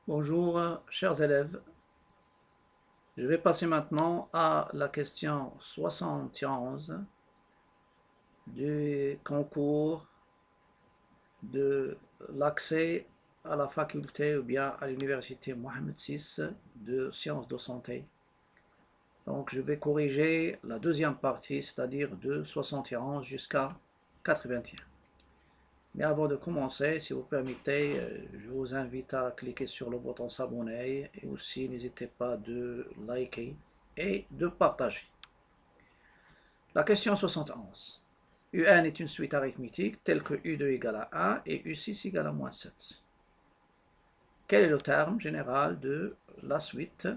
Bonjour, chers élèves. Je vais passer maintenant à la question 71 du concours de l'accès à la faculté ou bien à l'université Mohamed VI de sciences de santé. Donc je vais corriger la deuxième partie, c'est-à-dire de 71 jusqu'à 81. Mais avant de commencer, si vous permettez, je vous invite à cliquer sur le bouton s'abonner et aussi n'hésitez pas de liker et de partager. La question 71. UN est une suite arithmétique telle que U2 égale à 1 et U6 égale à moins 7. Quel est le terme général de la suite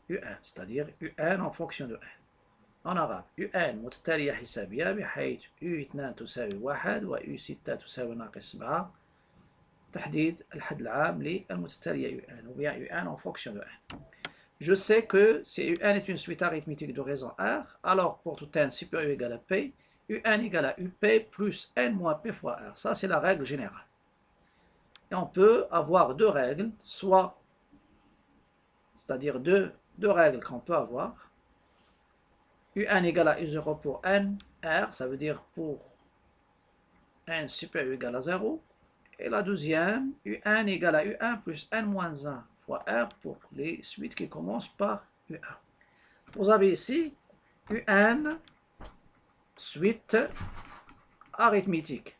UN, c'est-à-dire UN en fonction de n? En arabe UN متتالية حسابية بحيث U2 تساوي 1 و U6 تساوي ناقص 7. تحديد الحد العام للمتتالية UN ou bien UN en fonction de n. Je sais que si UN est une suite arithmétique de raison R, alors pour tout n supérieur ou égal à P, UN égale à UP plus N moins P fois R. Ça, c'est la règle générale. Et on peut avoir deux règles, soit, c'est-à-dire deux règles qu'on peut avoir. UN égale à U0 pour N, R, ça veut dire pour N supérieur ou égal à 0. Et la deuxième, UN égale à U1 plus N moins 1 fois R pour les suites qui commencent par U1. Vous avez ici UN, suite arithmétique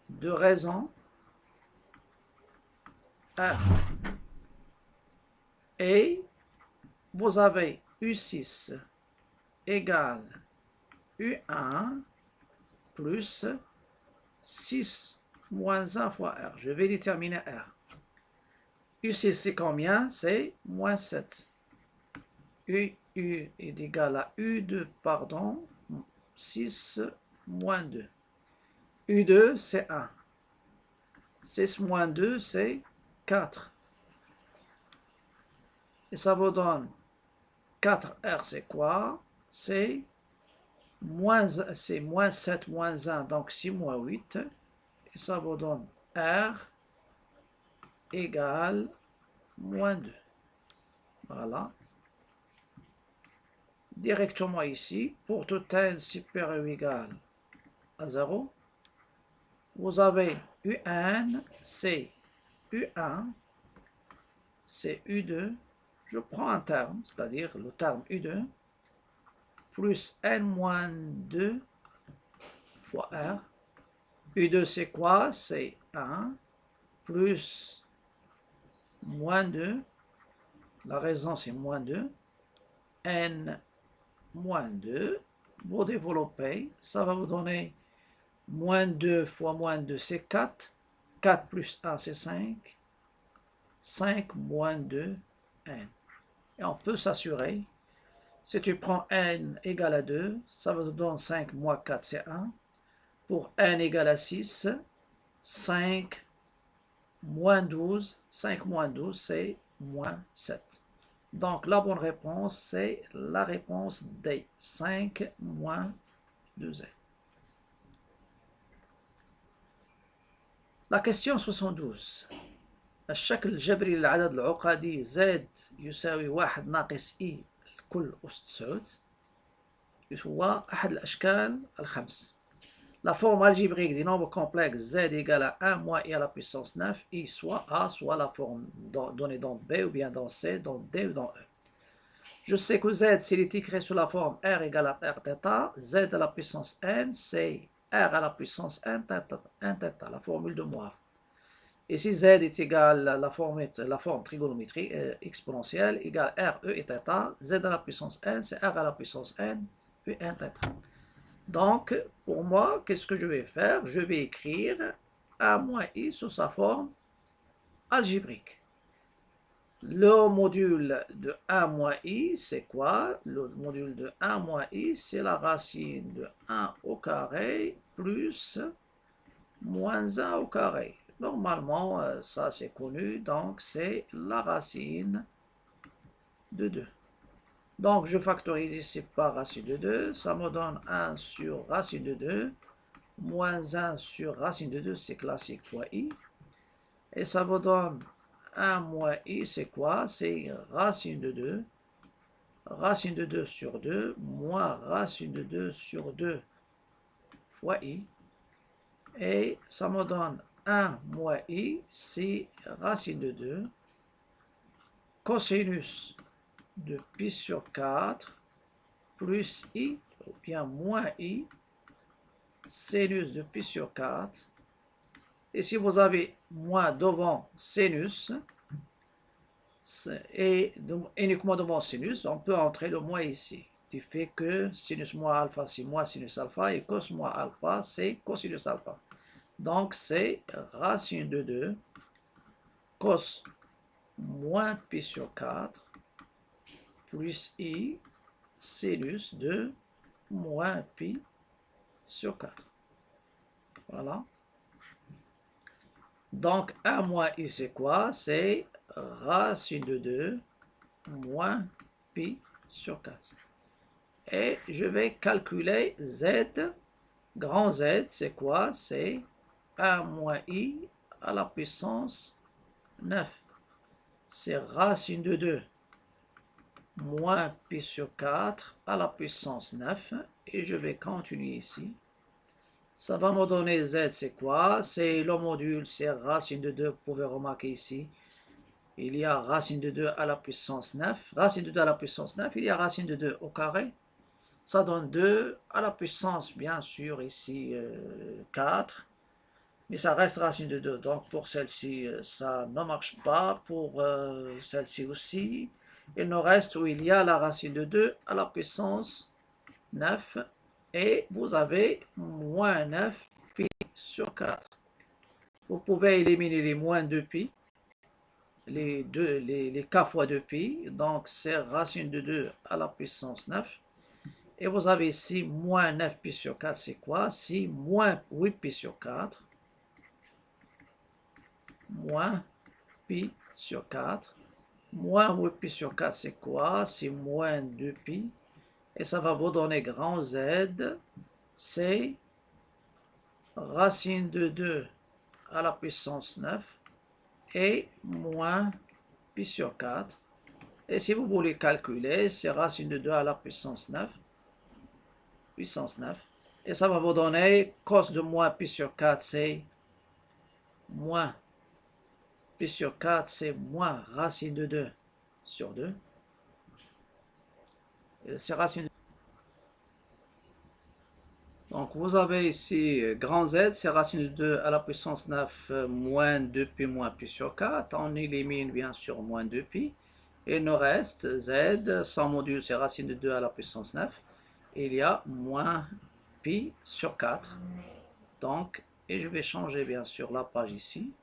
de raison R. Et vous avez U6 égale U1 plus 6 moins 1 fois R. Je vais déterminer R. U6 c'est combien? C'est moins 7. U est égal à U2, pardon, 6 moins 2. U2 c'est 1. 6 moins 2 c'est 4. Et ça vous donne 4R c'est quoi? C'est moins 7 moins 1, donc 6 moins 8. Et ça vous donne R égale moins 2. Voilà. Directement ici, pour tout n supérieur ou égal à 0, vous avez UN, c'est U1, c'est U2. Je prends un terme, c'est-à-dire le terme U2, plus N-2 fois R. U2 c'est quoi? C'est 1 plus moins 2. La raison c'est moins 2. N moins 2. Vous développez, ça va vous donner moins 2 fois moins 2 c'est 4. 4 plus 1 c'est 5. 5 moins 2, n. Et on peut s'assurer, si tu prends n égale à 2, ça va te donner 5 moins 4 c'est 1. Pour n égale à 6, 5 moins 12, 5 moins 12 c'est moins 7. Donc la bonne réponse c'est la réponse D, 5 moins 2n. La question 72. الشكل الجبري للعدد العقدي Z يساوي 1 ناقص I الكل أس 9 هو أحد الأشكال الخمس. La forme algébrique des nombres complexes Z égale à 1 moins I à la puissance 9, I soit A, soit la forme donnée dans B, ou bien dans C, dans D ou dans E. Je sais que Z, s'il est écrit sous la forme R égale à R θ, Z à la puissance N, c'est R à la puissance N θ, la formule de Moivre. Et si Z est égal à la forme trigonométrique exponentielle égale R, E et θ, Z à la puissance N, c'est R à la puissance N, E, N, θ. Donc, pour moi, qu'est-ce que je vais faire? Je vais écrire A moins I sous sa forme algébrique. Le module de 1 moins I, c'est quoi? Le module de 1 moins I, c'est la racine de 1 au carré plus moins 1 au carré. Normalement, ça c'est connu, donc c'est la racine de 2. Donc je factorise ici par racine de 2, ça me donne 1 sur racine de 2, moins 1 sur racine de 2, c'est classique fois I. Et ça vous donne 1 moins i, c'est quoi? C'est racine de 2. Racine de 2 sur 2, moins racine de 2 sur 2 fois i. Et ça me donne 1 moins i, c'est racine de 2, cosinus de pi sur 4, plus i, ou bien moins i, sinus de pi sur 4. Et si vous avez moins devant sinus, et uniquement devant sinus, on peut entrer le moins ici. Du fait que sinus moins alpha, c'est moins sinus alpha, et cos moins alpha, c'est cosinus alpha. Donc, c'est racine de 2, cos moins pi sur 4, plus i, sinus de moins pi sur 4. Voilà. Donc, 1 moins i, c'est quoi? C'est racine de 2 moins pi sur 4. Et je vais calculer z. Grand Z, c'est quoi? C'est 1 moins i à la puissance 9. C'est racine de 2 moins pi sur 4 à la puissance 9. Et je vais continuer ici. Ça va me donner z, c'est quoi? C'est le module, c'est racine de 2. Vous pouvez remarquer ici, il y a racine de 2 à la puissance 9. Racine de 2 à la puissance 9, il y a racine de 2 au carré. Ça donne 2 à la puissance, bien sûr, ici 4. Mais ça reste racine de 2. Donc pour celle-ci, ça ne marche pas. Pour celle-ci aussi, il nous reste où il y a la racine de 2 à la puissance 9. Et vous avez moins 9 pi sur 4. Vous pouvez éliminer les moins 2 pi, les k fois 2 pi. Donc c'est racine de 2 à la puissance 9. Et vous avez ici moins 9 pi sur 4, c'est quoi? C'est moins 8 pi sur 4. Moins pi sur 4. Moins 8 pi sur 4, c'est quoi? C'est moins 2 pi. Et ça va vous donner grand Z. C'est racine de 2 à la puissance 9 et moins pi sur 4. Et si vous voulez calculer, c'est racine de 2 à la puissance 9. Puissance 9. Et ça va vous donner cos de moins pi sur 4, c'est moins pi sur 4, c'est moins racine de 2 sur 2. C'est racine de... Donc vous avez ici grand Z, c'est racine de 2 à la puissance 9 moins 2pi moins pi sur 4. On élimine bien sûr moins 2pi. Et il nous reste Z, sans module, c'est racine de 2 à la puissance 9. Il y a moins pi sur 4. Donc, et je vais changer bien sûr la page ici.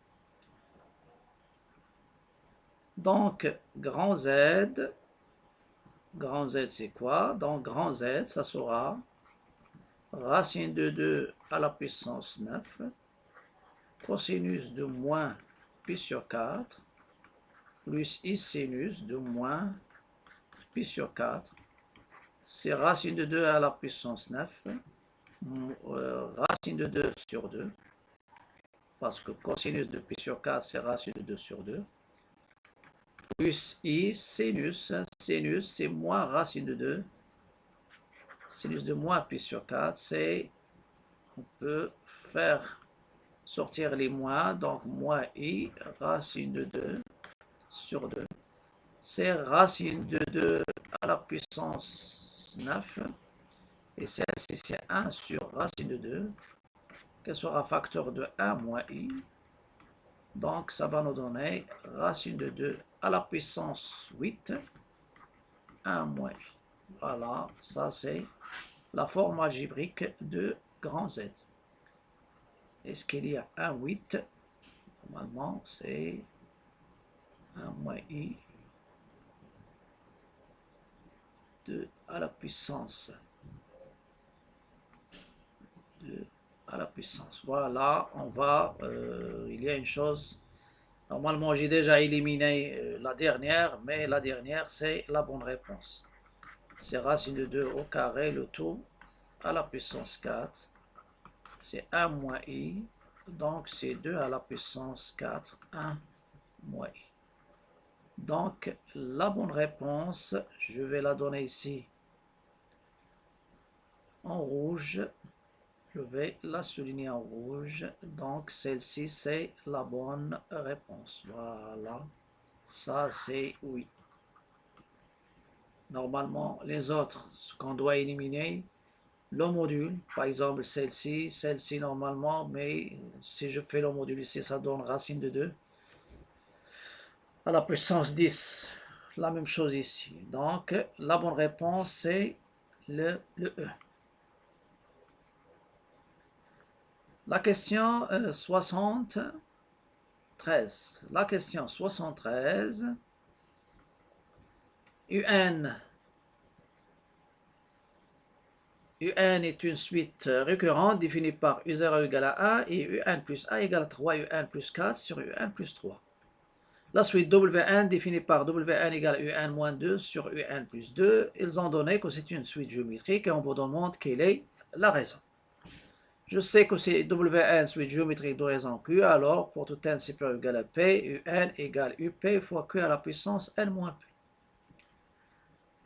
Donc, grand Z c'est quoi? Donc, grand Z, ça sera racine de 2 à la puissance 9, cosinus de moins pi sur 4, plus i sinus de moins pi sur 4. C'est racine de 2 à la puissance 9, racine de 2 sur 2, parce que cosinus de pi sur 4, c'est racine de 2 sur 2. Plus i sinus, sinus c'est moins racine de 2, sinus de moins pi sur 4, c'est, on peut faire sortir les moins, donc moins i racine de 2 sur 2, c'est racine de 2 à la puissance 9, et celle-ci c'est 1 sur racine de 2, qui sera facteur de 1 moins i, donc ça va nous donner racine de 2 à la puissance 8, 1 moins i. Voilà, ça c'est la forme algébrique de grand Z. Est-ce qu'il y a un 8? Normalement, c'est 1 moins i 2 à la puissance 2 à la puissance. Voilà, on va, il y a une chose. Normalement, j'ai déjà éliminé la dernière, mais la dernière, c'est la bonne réponse. C'est racine de 2 au carré, le tout à la puissance 4. C'est 1 moins i, donc c'est 2 à la puissance 4, 1 moins i. Donc, la bonne réponse, je vais la donner ici en rouge. Je vais la souligner en rouge. Donc, celle-ci, c'est la bonne réponse. Voilà. Ça, c'est oui. Normalement, les autres, ce qu'on doit éliminer, le module, par exemple celle-ci normalement, mais si je fais le module ici, ça donne racine de 2 à la puissance 10. La même chose ici. Donc, la bonne réponse, c'est le E. La question 73. La question 73. UN. UN est une suite récurrente définie par U0 égale à A et UN plus A égale à 3, UN plus 4 sur UN plus 3. La suite WN définie par WN égale UN moins 2 sur UN plus 2. Ils ont donné que c'est une suite géométrique et on vous demande quelle est la raison. Je sais que c'est WN suite géométrique de raison Q, alors pour tout n supérieur ou égal à P, UN égale UP fois Q à la puissance N moins P.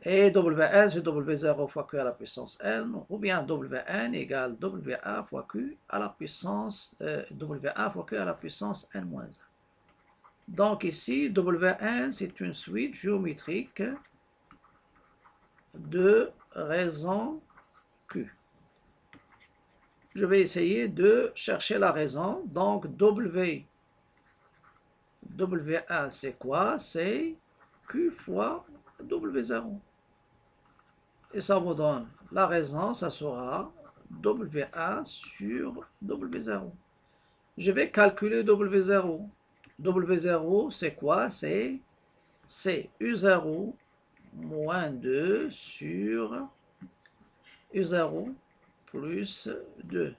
Et WN c'est W0 fois Q à la puissance N, ou bien WN égale WA fois Q à la puissance WA fois Q à la puissance N moins 1. Donc ici, WN, c'est une suite géométrique de raison Q. Je vais essayer de chercher la raison. Donc WA, c'est quoi? C'est Q fois W0. Et ça vous donne la raison, ça sera WA sur W0. Je vais calculer W0. W0, c'est quoi? C'est U0 moins 2 sur U0 plus 2.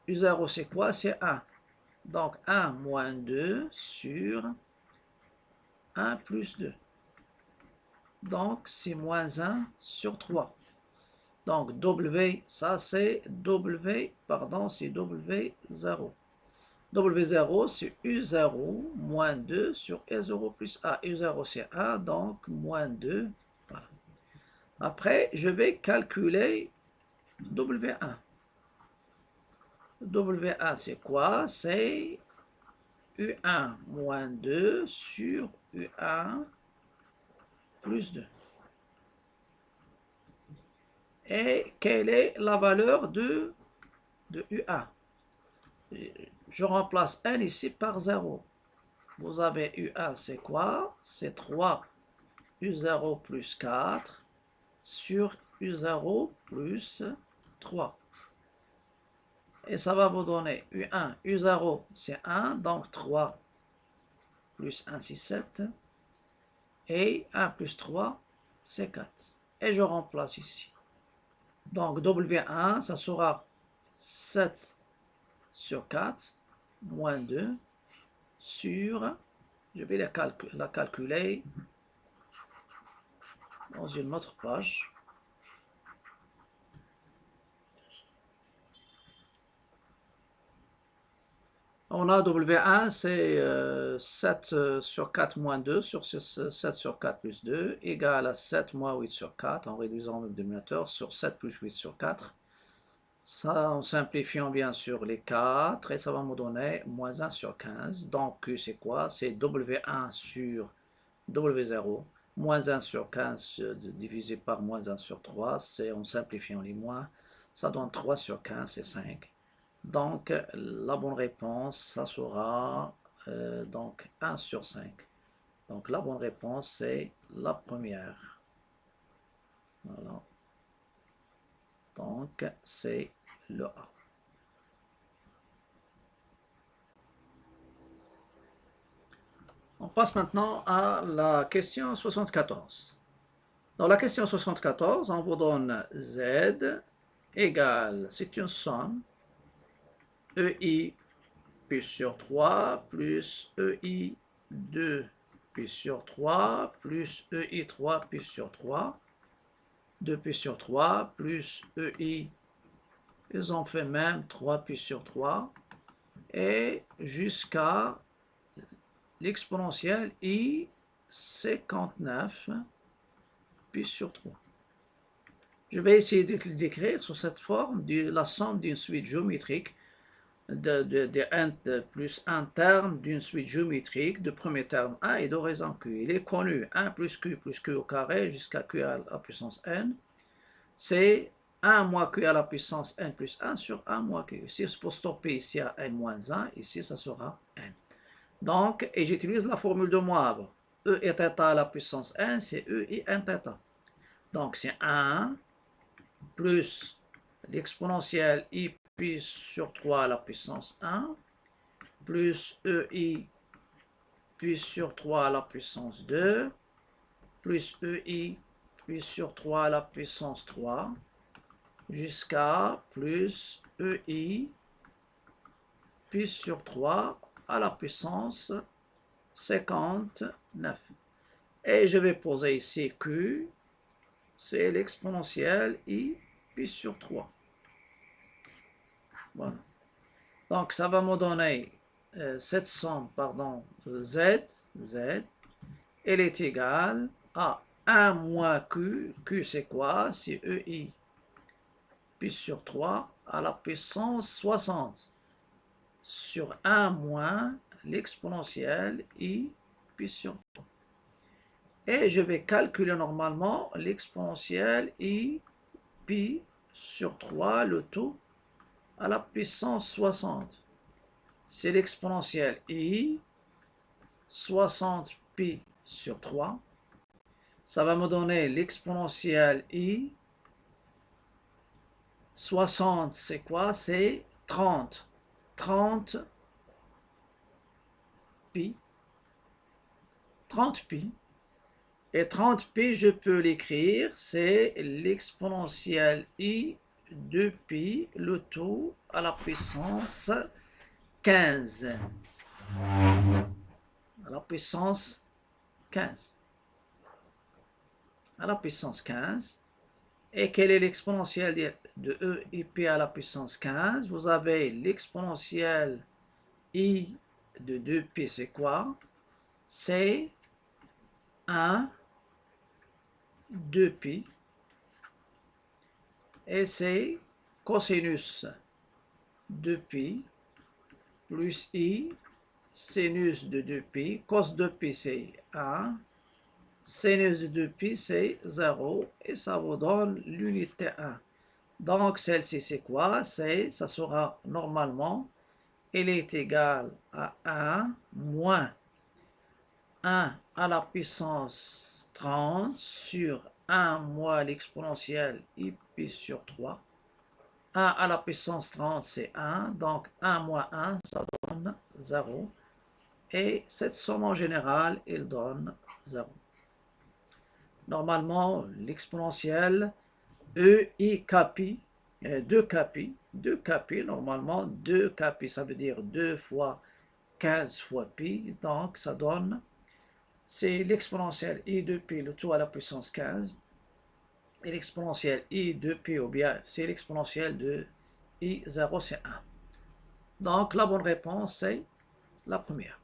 U0 c'est quoi? C'est 1. Donc 1 moins 2 sur 1 plus 2. Donc c'est moins 1 sur 3. Donc W, ça c'est W, pardon, c'est W0. W0 c'est U0 moins 2 sur E0 plus A. U0 c'est 1, donc moins 2. Voilà. Après, je vais calculer W1. W1, c'est quoi? C'est U1 moins 2 sur U1 plus 2. Et quelle est la valeur de U1? Je remplace n ici par 0. Vous avez U1, c'est quoi? C'est 3 U0 plus 4 sur U0 plus 3. Et ça va vous donner U1, U0 c'est 1, donc 3 plus 1 c'est 7. Et 1 plus 3 c'est 4. Et je remplace ici. Donc W1 ça sera 7 sur 4 moins 2 sur, je vais la calculer dans une autre page. On a W1, c'est 7 sur 4 moins 2 sur 7 sur 4 plus 2 égale à 7 moins 8 sur 4 en réduisant le dénominateur sur 7 plus 8 sur 4. Ça, en simplifiant bien sûr les 4 et ça va me donner moins 1 sur 15. Donc Q c'est quoi? C'est W1 sur W0 moins 1 sur 15 divisé par moins 1 sur 3. C'est en simplifiant les moins. Ça donne 3 sur 15 c'est 5. Donc, la bonne réponse, ça sera donc 1 sur 5. Donc, la bonne réponse, c'est la première. Voilà. Donc, c'est le A. On passe maintenant à la question 74. Dans la question 74, on vous donne Z égale, c'est une somme, EI pi sur 3 plus EI 2 pi sur 3 plus EI 3 pi sur 3, 2 pi sur 3 plus EI, ils ont fait même 3 pi sur 3, et jusqu'à l'exponentielle I 59 pi sur 3. Je vais essayer d'écrire sous cette forme la somme d'une suite géométrique de n plus un terme d'une suite géométrique de premier terme a et de raison q. Il est connu 1 plus q au carré jusqu'à q à la puissance n. C'est 1 moins q à la puissance n plus 1 sur 1 moins q. Ici, il faut stopper ici à n moins 1. Ici, ça sera n. Donc, et j'utilise la formule de Moivre. E et θ à la puissance n, c'est E et n θ. Donc, c'est 1 plus l'exponentielle i pi sur 3 à la puissance 1 plus ei pi sur 3 à la puissance 2 plus ei pi sur 3 à la puissance 3 jusqu'à plus ei pi sur 3 à la puissance 59. Et je vais poser ici q, c'est l'exponentielle i pi sur 3. Voilà. Donc, ça va me donner cette somme, z, elle est égale à 1 moins q. Q, c'est quoi? C'est ei pi sur 3 à la puissance 60 sur 1 moins l'exponentielle i pi sur 3. Et je vais calculer normalement l'exponentielle i pi sur 3, le tout à la puissance 60. C'est l'exponentielle i 60 pi sur 3. Ça va me donner l'exponentielle i. 60, c'est quoi? C'est 30. 30 pi. 30 pi. Et 30 pi, je peux l'écrire, c'est l'exponentielle i de pi, le tout à la puissance 15. À la puissance 15. À la puissance 15. Et quelle est l'exponentielle de e et p à la puissance 15? Vous avez l'exponentielle i de 2pi, c'est quoi? C'est 1, 2pi. Et c'est cosinus de pi plus i sinus de 2pi. Cos de pi, c'est 1. Sinus de 2pi, c'est 0. Et ça vous donne l'unité 1. Donc, celle-ci, c'est quoi? Ça sera normalement, elle est égale à 1 moins 1 à la puissance 30 sur 1 moins l'exponentielle i pi sur 3. 1 à la puissance 30, c'est 1. Donc, 1 moins 1, ça donne 0. Et cette somme en général, elle donne 0. Normalement, l'exponentielle e i kpi, 2 kpi, normalement, 2 kpi, ça veut dire 2 fois 15 fois pi. Donc, ça donne, c'est l'exponentielle i de pi, le tout à la puissance 15. Et l'exponentielle i de pi, ou bien c'est l'exponentielle de i0, c'est 1. Donc, la bonne réponse, c'est la première.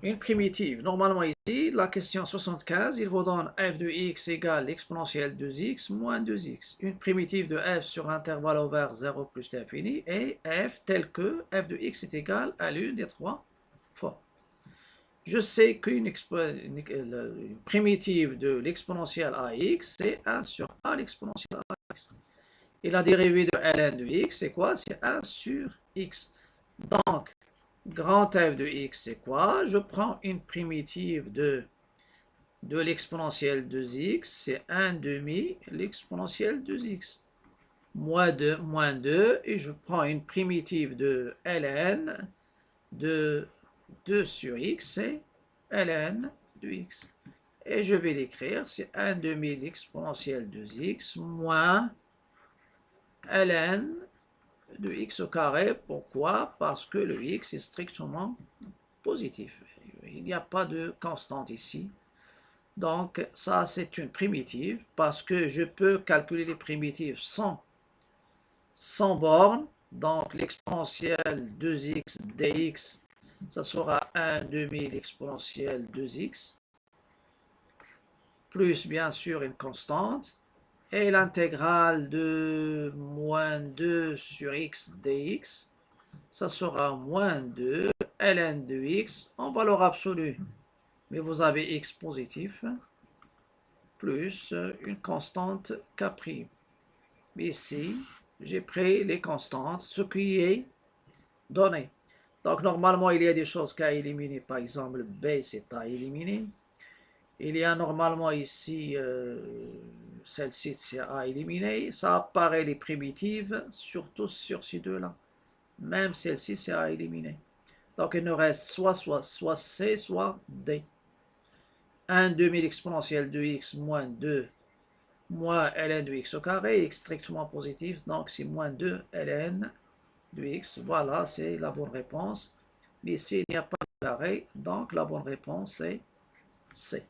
Une primitive. Normalement ici, la question 75, il vous donne f de x égale l'exponentielle de x moins 2x. Une primitive de f sur intervalle ouvert 0 plus l'infini et f tel que f de x est égal à l'une des trois formes. Je sais qu'une primitive de l'exponentielle ax, c'est 1 sur a l'exponentielle ax. Et la dérivée de ln de x, c'est quoi? C'est 1 sur x. Donc, grand f de x, c'est quoi? Je prends une primitive de l'exponentielle de x, c'est 1 demi l'exponentielle de x. Moins 2, et je prends une primitive de ln de 2 sur x, c'est ln de x. Et je vais l'écrire, c'est 1 demi l'exponentielle de x moins ln de x au carré. Pourquoi? Parce que le x est strictement positif. Il n'y a pas de constante ici. Donc, ça, c'est une primitive parce que je peux calculer les primitives sans borne. Donc, l'exponentielle 2x dx, ça sera 1 demi l'exponentielle 2x, plus bien sûr une constante, et l'intégrale de moins 2 sur x dx, ça sera moins 2 ln de x en valeur absolue, mais vous avez x positif, plus une constante k'. Ici, j'ai pris les constantes, ce qui est donné. Donc normalement, il y a des choses qu'à éliminer, par exemple b c'est à éliminer. Il y a normalement ici, celle-ci c'est à éliminer. Ça apparaît les primitives, surtout sur ces deux-là. Même celle-ci c'est à éliminer. Donc il nous reste soit C, soit D. 1 demi l'exponentielle de x moins 2 moins ln de x au carré est strictement positif. Donc c'est moins 2 ln de x. Voilà, c'est la bonne réponse. Mais ici, il n'y a pas de carré, donc la bonne réponse est C.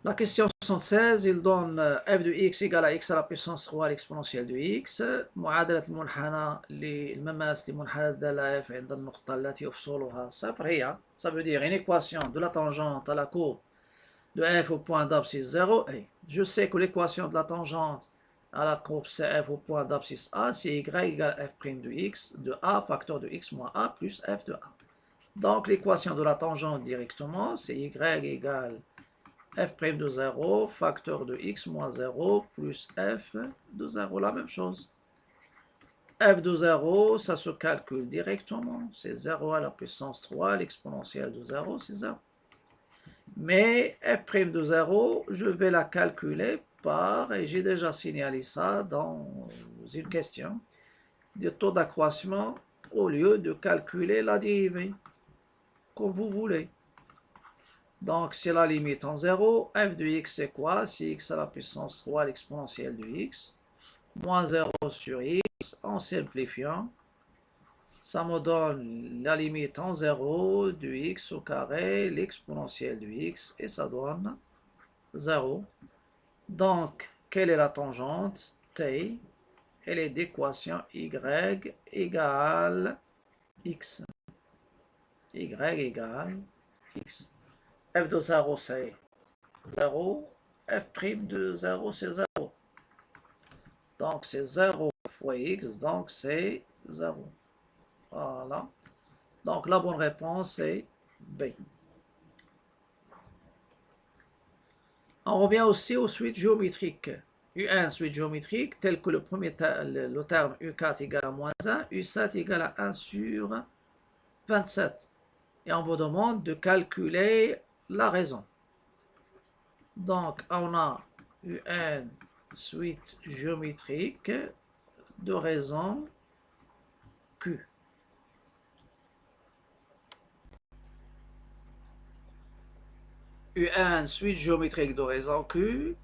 La question 76, il donne f de x égale à x à la puissance 3 à l'exponentielle de x. معادلة المنحنى للمماس لمنحنى الدالة f عند النقطة التي أفصولها صفر هي, ça veut dire une équation de la tangente à la courbe de f au point d'abscisse 0. Et je sais que l'équation de la tangente à la courbe CF au point d'abscisse A, c'est y égale f' de x de A, facteur de x moins A plus f de A. Donc l'équation de la tangente directement, c'est y égale f' de 0, facteur de x moins 0, plus f de 0, la même chose. F de 0, ça se calcule directement, c'est 0 à la puissance 3, l'exponentielle de 0, c'est 0. Mais f' de 0, je vais la calculer par, et j'ai déjà signalé ça dans une question, du taux d'accroissement au lieu de calculer la dérivée, comme vous voulez. Donc, c'est la limite en 0. F de x, c'est quoi? C'est x à la puissance 3, l'exponentielle de x, moins 0 sur x, en simplifiant. Ça me donne la limite en 0 de x au carré, l'exponentielle de x, et ça donne 0. Donc, quelle est la tangente? T, elle est d'équation y égale x. Y égale x. F de 0, c'est 0. F' de 0, c'est 0. Donc, c'est 0 fois x, donc c'est 0. Voilà. Donc, la bonne réponse est B. On revient aussi aux suites géométriques. U1, suite géométrique, tel que le terme U4 égale à moins 1, U7 égale à 1 sur 27. Et on vous demande de calculer la raison. Donc, on a UN suite géométrique de raison Q. UN suite géométrique de raison Q.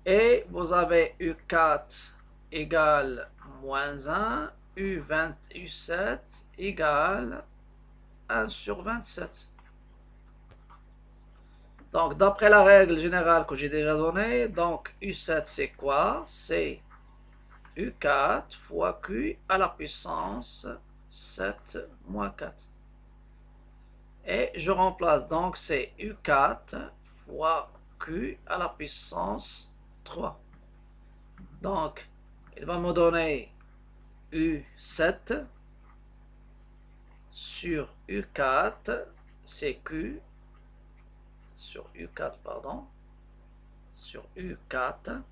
Et vous avez U4 égale moins 1, U20, U7 égale 1 sur 27. Donc, d'après la règle générale que j'ai déjà donnée, donc U7 c'est quoi? C'est U4 fois Q à la puissance 7 moins 4. Et je remplace, donc c'est U4 fois Q à la puissance 3. Donc, il va me donner U7 sur U4, c'est Q, sur U4, pardon, sur U4,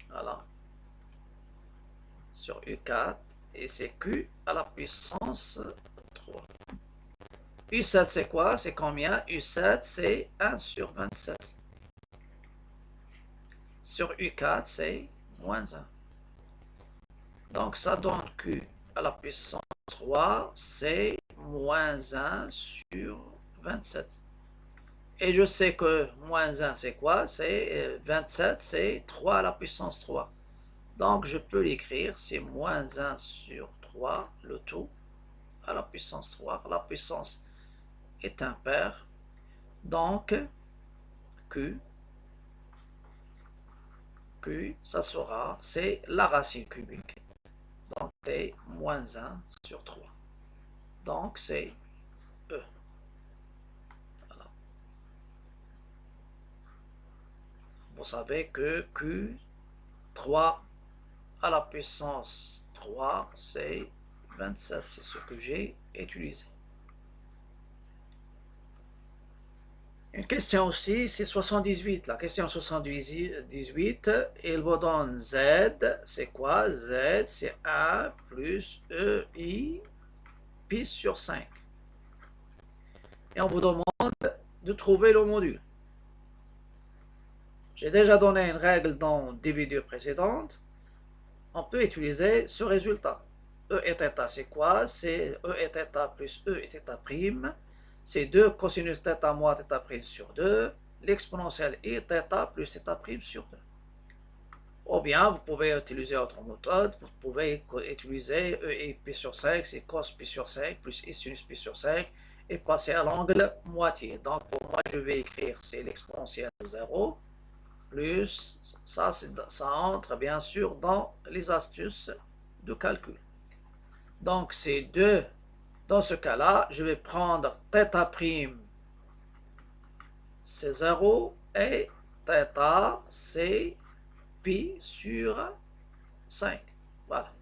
voilà, sur U4, et c'est Q à la puissance 3. U7, c'est quoi? C'est combien? U7, c'est 1 sur 27. Sur U4, c'est moins 1. Donc, ça donne Q à la puissance 3, c'est moins 1 sur 27. Et je sais que moins 1, c'est quoi? C'est 27, c'est 3 à la puissance 3. Donc, je peux l'écrire, c'est moins 1 sur 3, le tout, à la puissance 3. La puissance est impaire. Donc, Q Q, ça sera, c'est la racine cubique. Donc c'est moins 1 sur 3. Donc c'est E. Voilà. Vous savez que Q, 3 à la puissance 3, c'est 27. C'est ce que j'ai utilisé. Une question aussi, c'est 78. La question 78, il vous donne Z. C'est quoi? Z, c'est 1 plus EI pi sur 5. Et on vous demande de trouver le module. J'ai déjà donné une règle dans des vidéos précédentes. On peut utiliser ce résultat. E et θ, c'est quoi? C'est E et θ plus E et θ prime. C'est 2 cosinus θ moins θ prime sur 2. L'exponentielle I θ plus θ prime sur 2. Ou bien, vous pouvez utiliser autre méthode. Vous pouvez utiliser E et pi sur 5, c'est cos pi sur 5 plus I sinus pi sur 5 et passer à l'angle moitié. Donc, pour moi, je vais écrire, c'est l'exponentielle de 0 plus, ça entre bien sûr dans les astuces de calcul. Donc c'est 2, dans ce cas-là, je vais prendre θ', c'est 0, et θ, c'est pi sur 5. Voilà.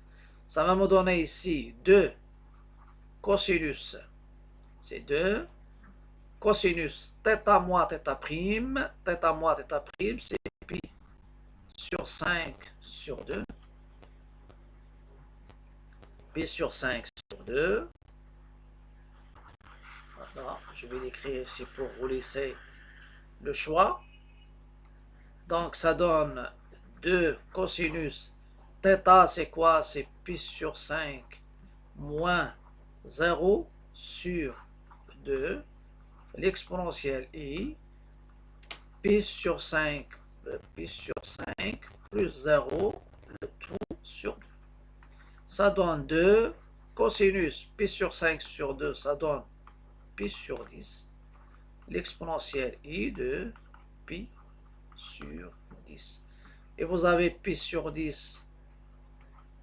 Ça va me donner ici 2 cosinus, c'est 2, cosinus θ moins θ', c'est pi sur 5 sur 2. Pi sur 5 sur 2. Voilà, je vais l'écrire ici pour vous laisser le choix. Donc ça donne 2 cosinus θ, c'est quoi? C'est pi sur 5 moins 0 sur 2. L'exponentielle I, pi sur 5 plus 0, le tout sur 2. Ça donne 2 cosinus pi sur 5 sur 2, ça donne pi sur 10. L'exponentielle I de pi sur 10. Et vous avez pi sur 10,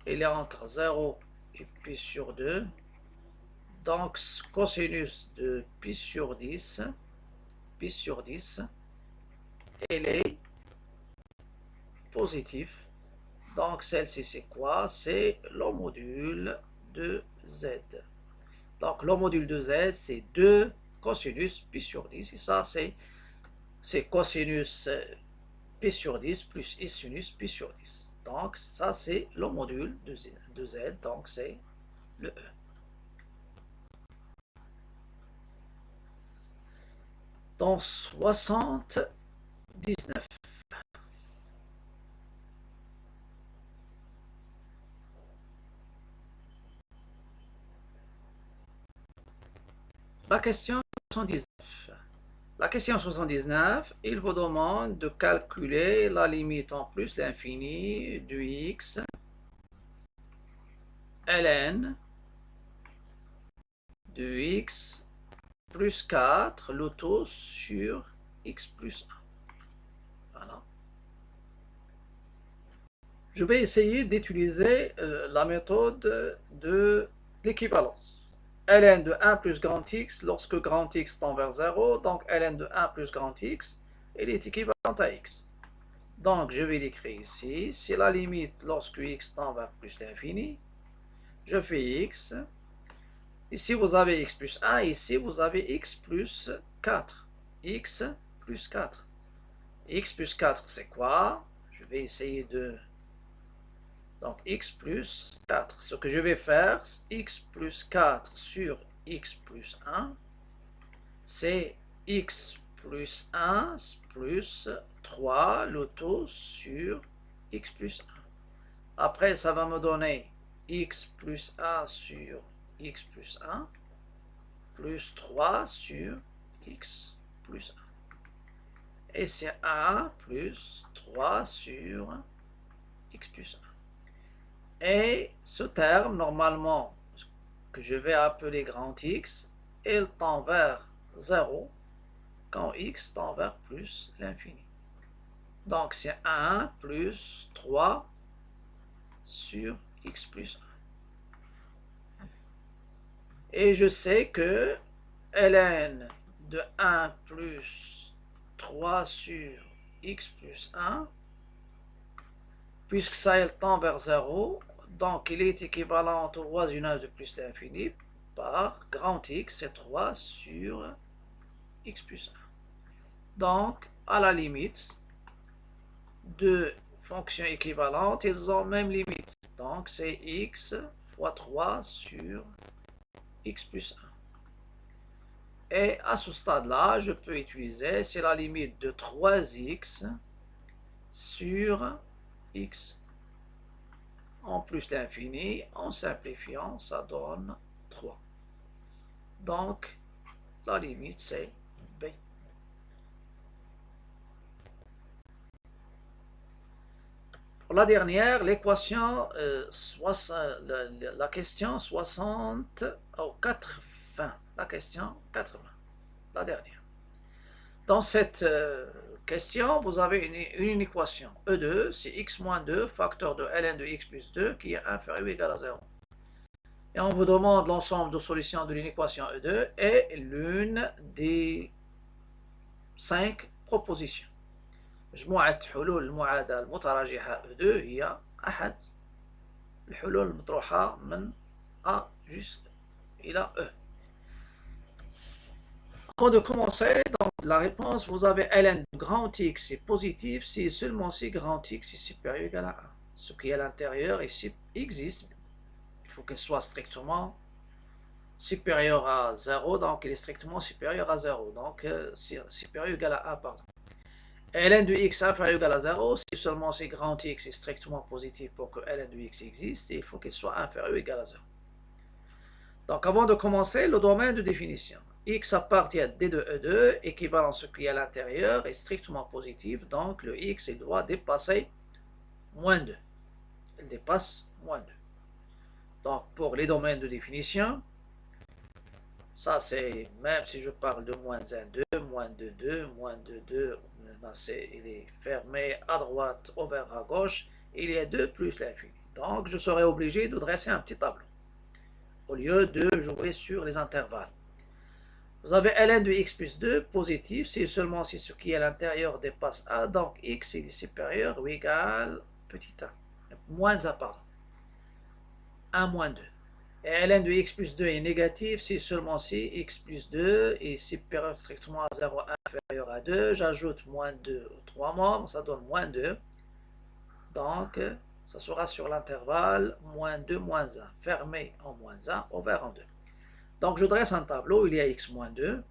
il est entre 0 et pi sur 2. Donc cosinus de pi sur 10, il est positif. Donc celle-ci c'est quoi? C'est le module de Z. Donc le module de Z c'est 2 cosinus pi sur 10. Et ça c'est cosinus pi sur 10 plus I sinus pi sur 10. Donc ça c'est le module de Z. Donc c'est le E. Dans 79. La question 79. La question 79, il vous demande de calculer la limite en plus l'infini de x ln de x plus 4 le tout sur x plus 1. Voilà. Je vais essayer d'utiliser la méthode de l'équivalence. Ln de 1 plus grand X lorsque grand X tend vers 0, donc ln de 1 plus grand X, elle est équivalente à X. Donc je vais l'écrire ici, c'est la limite lorsque X tend vers plus l'infini, je fais X, ici vous avez X plus 1, ici vous avez X plus 4, X plus 4. X plus 4 c'est quoi? Je vais essayer de... Donc x plus 4. Ce que je vais faire, x plus 4 sur x plus 1, c'est x plus 1 plus 3, le tout sur x plus 1. Après, ça va me donner x plus 1 sur x plus 1, plus 3 sur x plus 1. Et c'est 1 plus 3 sur x plus 1. Et ce terme, normalement, que je vais appeler grand X, il tend vers 0 quand X tend vers plus l'infini. Donc c'est 1 plus 3 sur x plus 1. Et je sais que ln de 1 plus 3 sur x plus 1, puisque ça elle tend vers 0, donc il est équivalent au voisinage de plus l'infini par grand X, c'est 3 sur x plus 1. Donc, à la limite, deux fonctions équivalentes, ils ont même limite. Donc, c'est x fois 3 sur x plus 1. Et à ce stade-là, je peux utiliser, c'est la limite de 3x sur x en plus l'infini. En simplifiant, ça donne 3. Donc, la limite, c'est b. Pour la dernière, l'équation, la question 60 au 80. La question 80, la dernière. Dans cette question, vous avez une équation. E2, c'est x moins 2, facteur de ln de x plus 2, qui est inférieur ou égal à 0. Et on vous demande l'ensemble de solutions de l'équation E2 et l'une des 5 propositions. مجموعة حلول المعادلة المتراجحة E2 هي أحد الحلول المطروحة من A jusqu'à E. Avant de commencer, donc, la réponse, vous avez ln de grand X est positif si seulement si grand X est supérieur ou égal à 1. Ce qui est à l'intérieur existe, il faut qu'elle soit strictement supérieur à 0, donc il est strictement supérieur à 0, donc supérieur ou égal à 1, pardon. ln de x inférieur ou égal à 0, si seulement si grand X est strictement positif pour que ln de x existe, il faut qu'il soit inférieur ou égal à 0. Donc avant de commencer, le domaine de définition. X appartient à D de E2, équivalent à ce qui est à l'intérieur, est strictement positif, donc le X il doit dépasser moins 2. Il dépasse moins 2. Donc pour les domaines de définition, ça c'est, même si je parle de moins 1, 2, moins 2, 2, moins 2, 2, il est fermé à droite, ouvert à gauche, il y a 2 plus l'infini. Donc je serai obligé de dresser un petit tableau, au lieu de jouer sur les intervalles. Vous avez ln de x plus 2 positif, c'est seulement si ce qui est à l'intérieur dépasse a, donc x est supérieur ou égal petit a, moins a, pardon, 1 moins 2. Et ln de x plus 2 est négatif, c'est seulement si x plus 2 est supérieur strictement à 0, inférieur à 2, j'ajoute moins 2 aux 3 membres, ça donne moins 2, donc ça sera sur l'intervalle moins 2, moins 1, fermé en moins 1, ouvert en 2. Donc je dresse un tableau, il y a x moins 2,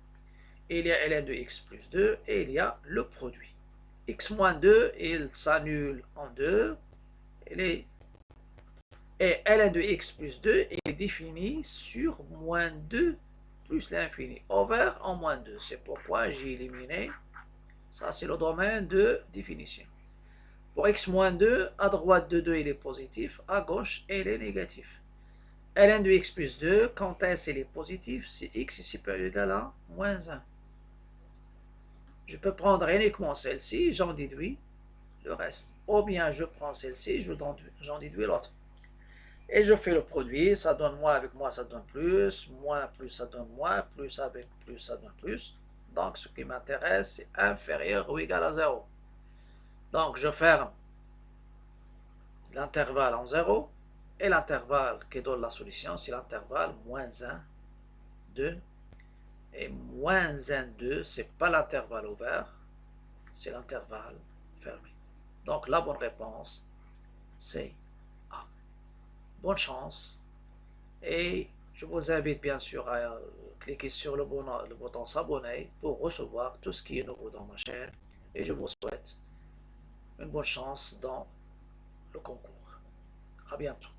il y a ln de x plus 2, et il y a le produit. X moins 2, il s'annule en 2, et ln de x plus 2 est défini sur moins 2 plus l'infini, over en moins 2. C'est pourquoi j'ai éliminé, ça c'est le domaine de définition. Pour x moins 2, à droite de 2 il est positif, à gauche il est négatif. ln de x plus 2, quand s il est positif, si x est supérieur ou égal à moins 1. Je peux prendre uniquement celle-ci, j'en déduis le reste. Ou bien je prends celle-ci, j'en déduis l'autre. Et je fais le produit, ça donne moins avec moins, ça donne plus ça donne moins, plus avec plus, ça donne plus. Donc ce qui m'intéresse, c'est inférieur ou égal à 0. Donc je ferme l'intervalle en 0, et l'intervalle qui donne la solution, c'est l'intervalle moins 1, 2. Et moins 1, 2, c'est pas l'intervalle ouvert, c'est l'intervalle fermé. Donc la bonne réponse, c'est A. Bonne chance. Et je vous invite bien sûr à cliquer sur le bouton s'abonner pour recevoir tout ce qui est nouveau dans ma chaîne. Et je vous souhaite une bonne chance dans le concours. À bientôt.